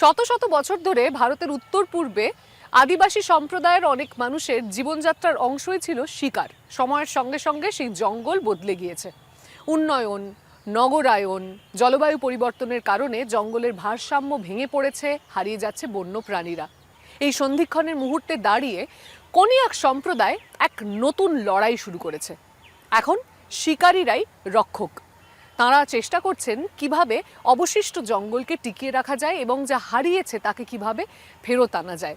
শত শত বছর ধরে ভারতের উত্তর পূর্বে আদিবাসী সম্প্রদায়ের অনেক মানুষের জীবনযাত্রার অংশই ছিল শিকার। সময়ের সঙ্গে সঙ্গে সেই জঙ্গল বদলে গিয়েছে। উন্নয়ন, নগরায়ন, জলবায়ু পরিবর্তনের কারণে জঙ্গলের ভারসাম্য ভেঙে পড়েছে, হারিয়ে যাচ্ছে বন্য প্রাণীরা। এই সন্ধিক্ষণের মুহূর্তে দাঁড়িয়ে কোনিয়াক সম্প্রদায় এক নতুন লড়াই শুরু করেছে। এখন শিকারীরাই রক্ষক। তাঁরা চেষ্টা করছেন কিভাবে অবশিষ্ট জঙ্গলকে টিকিয়ে রাখা যায় এবং যা হারিয়েছে তাকে কিভাবে ফেরত আনা যায়।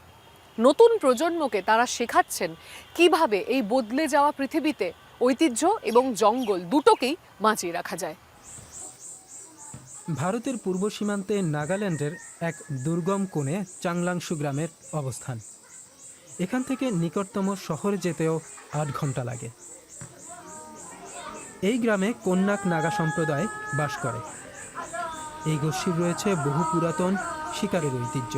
নতুন প্রজন্মকে তারা শেখাচ্ছেন কিভাবে এই বদলে যাওয়া পৃথিবীতে ঐতিহ্য এবং জঙ্গল দুটোকেই বাঁচিয়ে রাখা যায়। ভারতের পূর্ব সীমান্তে নাগাল্যান্ডের এক দুর্গম কোণে চাংলাংশু গ্রামের অবস্থান। এখান থেকে নিকটতম শহরে যেতেও ৮ ঘন্টা লাগে। এই গ্রামে কোন্যাক নাগা সম্প্রদায় বাস করে। এই গোষ্ঠীর রয়েছে বহু পুরাতন শিকারের ঐতিহ্য।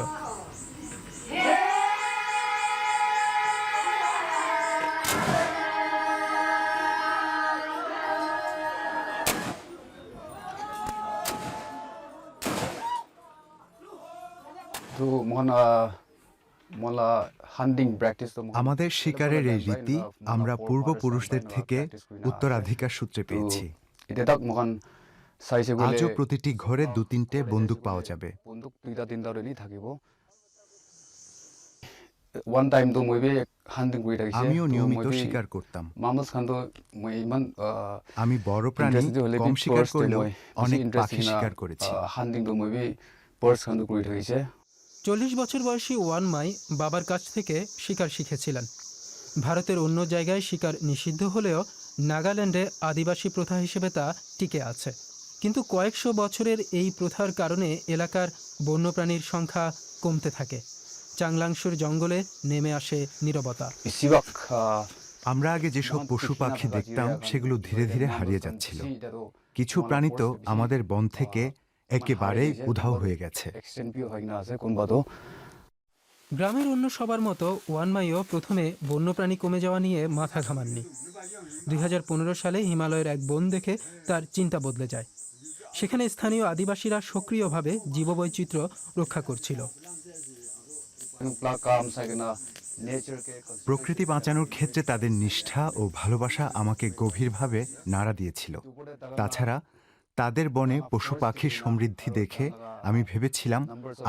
আমাদের শিকারের এই রীতি আমরা পূর্বপুরুষদের থেকে উত্তরাধিকার সূত্রে পেয়েছি। আজও প্রতিটি ঘরে ২-৩টে বন্দুক পাওয়া যাবে। আমিও নিয়মিত শিকার করতাম। আমি বড় প্রাণী কম শিকার করলেও অনেক পাখি শিকার করেছি। ৪০ বছর বয়সী ওয়ানমাই বাবার কাছ থেকে শিকার শিখেছিলেন। ভারতের অন্য জায়গায় শিকার নিষিদ্ধ হলেও নাগাল্যান্ডে আদিবাসী প্রথা হিসেবে তা টিকে আছে। কিন্তু কয়েকশো বছরের এই প্রথার কারণে এলাকার বন্যপ্রাণীর সংখ্যা কমতে থাকে। চাংলাংশুর জঙ্গলে নেমে আসে নীরবতা। আমরা আগে যেসব পশু পাখি দেখতাম সেগুলো ধীরে ধীরে হারিয়ে যাচ্ছিল। কিছু প্রাণী তো আমাদের বন থেকে একেবারেই উধাও হয়ে গেছে। গ্রামের অন্য সবার মতো ওয়ানমাইও প্রথমে বন্যপ্রাণী কমে যাওয়া নিয়ে মাথা ঘামাননি। ২০১৫ সালে হিমালয়ের এক বন দেখে তার চিন্তা বদলে যায়। সেখানে স্থানীয় আদিবাসীরা সক্রিয়ভাবে জীববৈচিত্র্য রক্ষা করছিল। প্রকৃতি বাঁচানোর ক্ষেত্রে তাদের নিষ্ঠা ও ভালোবাসা আমাকে গভীরভাবে নাড়া দিয়েছিল। তাছাড়া তাদের বনে পশু পাখির সমৃদ্ধি দেখে আমি ভেবেছিলাম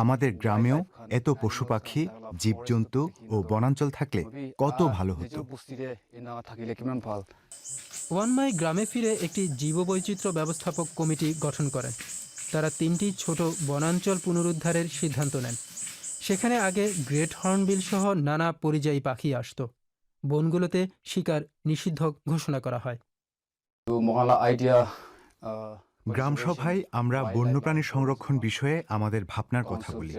আমাদের গ্রামেও এত পশু পাখি, জীবজন্তু ও বনাঞ্চল থাকলে কত ভালো হতো। ওয়ানমাই গ্রামে ফিরে একটি জীববৈচিত্র্য ব্যবস্থাপক কমিটি গঠন করেন। তারা ৩টি ছোট বনাঞ্চল পুনরুদ্ধারের সিদ্ধান্ত নেন। সেখানে আগে গ্রেট হর্নবিল সহ নানা পরিযায়ী পাখি আসত। বনগুলোতে শিকার নিষিদ্ধ ঘোষণা করা হয়। গ্রাম সভায় আমরা বন্যপ্রাণী সংরক্ষণ বিষয়ে আমাদের ভাবনার কথা বলি।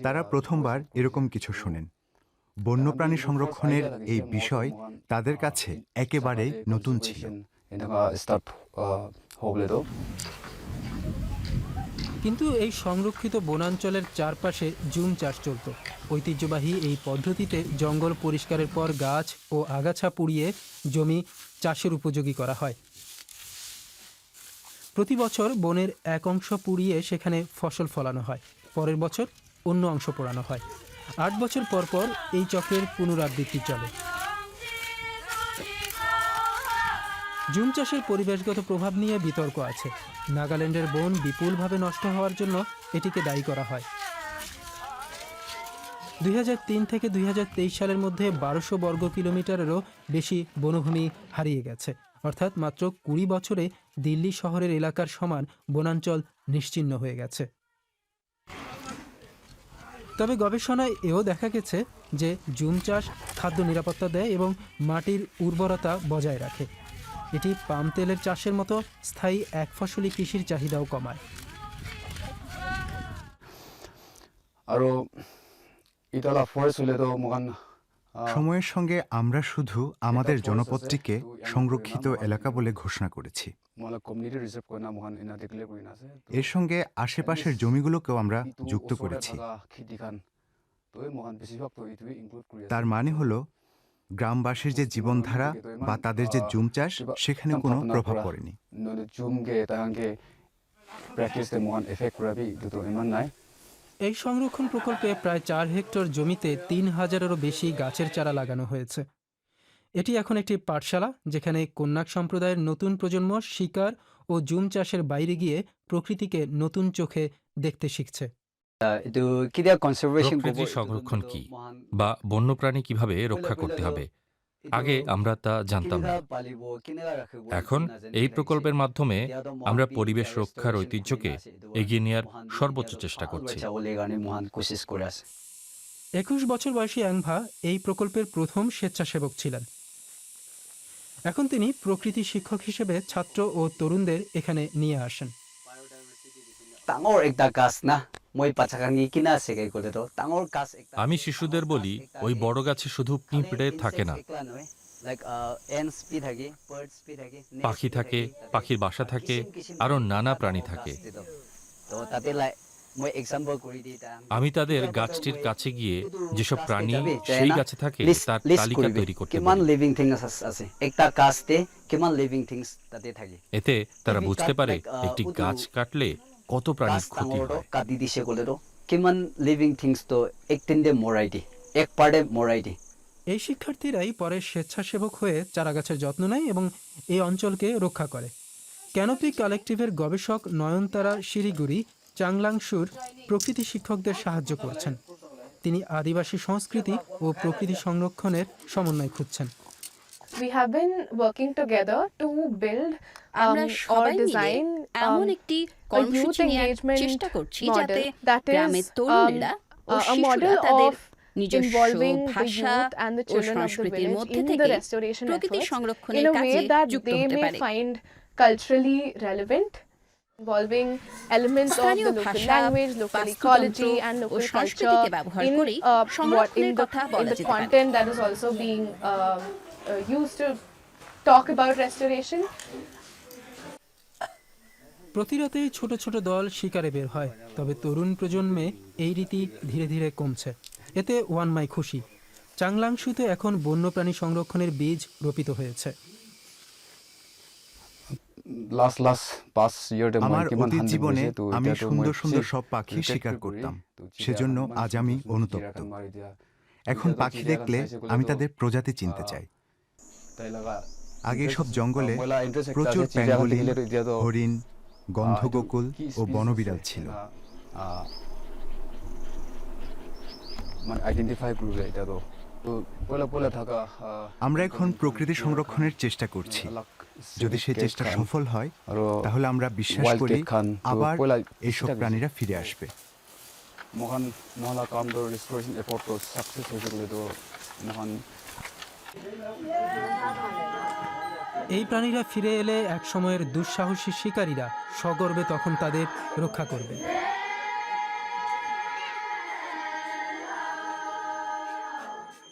তারা প্রথমবার এরকম কিছু শোনেন। বন্যপ্রাণী সংরক্ষণের এই বিষয় তাদের কাছে একেবারেই নতুন ছিল। কিন্তু এই সংরক্ষিত বনাঞ্চলের চারপাশে জুম চাষ চলত। ঐতিহ্যবাহী এই পদ্ধতিতে জঙ্গল পরিষ্কারের পর গাছ ও আগাছা পুড়িয়ে জমি চাষের উপযোগী করা হয়। প্রতি বছর বনের এক অংশ পুড়িয়ে সেখানে ফসল ফলানো হয়। পরের বছর অন্য অংশ পোড়ানো হয়। ৮ বছর পর পর এই চক্রের পুনরাবৃত্তি চলে। জুম চাষের পরিবেশগত প্রভাব নিয়ে বিতর্ক আছে। নাগাল্যান্ডের বন বিপুলভাবে নষ্ট হওয়ার জন্য এটিকে দায়ী করা হয়। ২০০৩ থেকে ২০২৩ সালের মধ্যে ১২০০ বর্গ কিলোমিটারেরও বেশি বনভূমি হারিয়ে গেছে। অর্থাৎ মাত্র ২০ বছরে দিল্লি শহরের এলাকার সমান বনাঞ্চল নিশ্চিহ্ন হয়ে গেছে। তবে গবেষণায় এও দেখা গেছে যে জুম চাষ খাদ্য নিরাপত্তা দেয় এবং মাটির উর্বরতা বজায় রাখে। এটি পাম তেলের চাষের মতো স্থায়ী একফসলি কৃষির চাহিদাও কমায়। সময়ের সঙ্গে আমরা শুধু আমাদের জনপদটিকে সংরক্ষিত এলাকা বলে ঘোষণা করেছি। এর সঙ্গে আশেপাশের জমিগুলোকেও আমরা যুক্ত করেছি। তার মানে হলো গ্রামবাসীর যে জীবনধারা বা তাদের যে জুম চাষ সেখানে কোনো প্রভাব পড়েনি। প্ৰেক্টিছ মহান এফেক্ট কৰাবি দুটো ইমান নাই এই সংরক্ষণ প্রকল্পে প্রায় 4 হেক্টর জমিতে 3000-এরও বেশি গাছের চারা লাগানো হয়েছে। এটি এখন একটি পাঠশালা যেখানে কোন্যাক সম্প্রদায়ের নতুন প্রজন্ম শিকার ও জুম চাষের বাইরে গিয়ে প্রকৃতিকে নতুন চোখে দেখতে শিখছে। এইটো কিদা কনজারভেশন প্রকৃতি সংরক্ষণ কি বা বন্যপ্রাণী কিভাবে রক্ষা করতে হবে আগে আমরা তা জানতাম না। এখন এই প্রকল্পের মাধ্যমে আমরা পরিবেশ রক্ষার ঐতিহ্যকে এগিয়ে নেওয়ার সর্বোচ্চ চেষ্টা করছি। 21 বছর বয়সী অ্যাংভা এই প্রকল্পের প্রথম স্বেচ্ছাসেবক ছিলেন। এখন তিনি প্রকৃতি শিক্ষক হিসেবে ছাত্র ও তরুণদের এখানে নিয়ে আসেন। ডাঙৰ একটা গাছ না মই পাছাকানি কিনা সেকাই করে তো ডাঙৰ গাছ আমি শিশুদের বলি ওই বড় গাছে শুধু পিঁপড়ে থাকে না, লাইক এন্স পি থাকে, বার্ডস পি থাকে, পাখি থাকে, পাখির বাসা থাকে, আরো নানা প্রাণী থাকে। তো তাতে লাই মই এক্সাম্পল কৰি দিতা আমি তাদের গাছটির কাছে গিয়ে যেসব প্রাণী সেই গাছে থাকে তার তালিকা তৈরি করতে কিমান বলি। লিভিং থিংস আছে একটা গাছতে কিমান লিভিং থিংস তাতে থাকে এতে তারা বুঝতে পারে একটি গাছ কাটলে কত প্রাণীর ক্ষতি হয়। কাটি দিছে বলে তো কিমান লিভিং থিংস তো একদিনতে মরাইটি এক পার্টে মরাইটি। এই শিক্ষার্থীরাই পরে স্বেচ্ছাসেবক হয়ে চারাগাছের যত্ন নেয় এবং এই অঞ্চলকে রক্ষা করে। ক্যানোপি কালেকটিভের গবেষক নয়নতারা শিলিগুড়ি চাংলাংশুর প্রকৃতি শিক্ষকদের সাহায্য করছেন। তিনি আদিবাসী সংস্কৃতি ও প্রকৃতি সংরক্ষণের সমন্বয় খুঁজছেন। We have been working together to build আমরা or সবাই মিলে design এমন একটি a youth কর্মসূচি নেওয়ার engagement চেষ্টা করছি model যাতে that is গ্রামের তরুণেরা ও a শিশুরা model তাদের of নিজস্ব involving the ভাষা youth and the O children of the সংস্কৃতির village মধ্যে in the থেকে restoration প্রকৃতি efforts in সংরক্ষণের a way কাজে that যুক্ত they হতে may পারে। find culturally relevant, involving elements of স্থানীয় the local ভাষা, language, local বাস্তুতন্ত্র ecology and O local culture সংস্কৃতিকে ব্যবহার in করেই what in সংরক্ষণের কথা in বলা the যেতে পারে। content that is also being used to talk about restoration. প্রতি রাতেই ছোট ছোট দল শিকারে বের হয়, তবে তরুণ প্রজন্মে এই রীতি ধীরে ধীরে কমছে। এতে ওয়ানমাই খুশি। চাংলাংশুতে এখন বন্যপ্রাণী সংরক্ষণের বীজ রোপিত হয়েছে। লাস্ট 5 ইয়ারে আমার অতীত জীবনে আমি সুন্দর সুন্দর সব পাখি শিকার করতাম, সেজন্য আজ আমি অনুতপ্ত। এখন পাখি দেখলে আমি তাদের প্রজাতি চিনতে চাই। আগে সব জঙ্গলে প্রচুর প্যাঙ্গোলিন, হরিণ, গন্ধগোকুল ও বনবিড়াল ছিল। আমরা এখন প্রকৃতি সংরক্ষণের চেষ্টা করছি। যদি সে চেষ্টা সফল হয় তাহলে আমরা বিশ্বাস করি আবার এইসব প্রাণীরা ফিরে আসবে। মহান মহলা কামদর রিস্টোরেশন এফোর্ট তো সাকসেস হয়েছে বলে তো মহান এই প্রাণীরা ফিরে এলে এক সময়ের দুঃসাহসী শিকারীরা সগর্বে তখন তাদের রক্ষা করবে।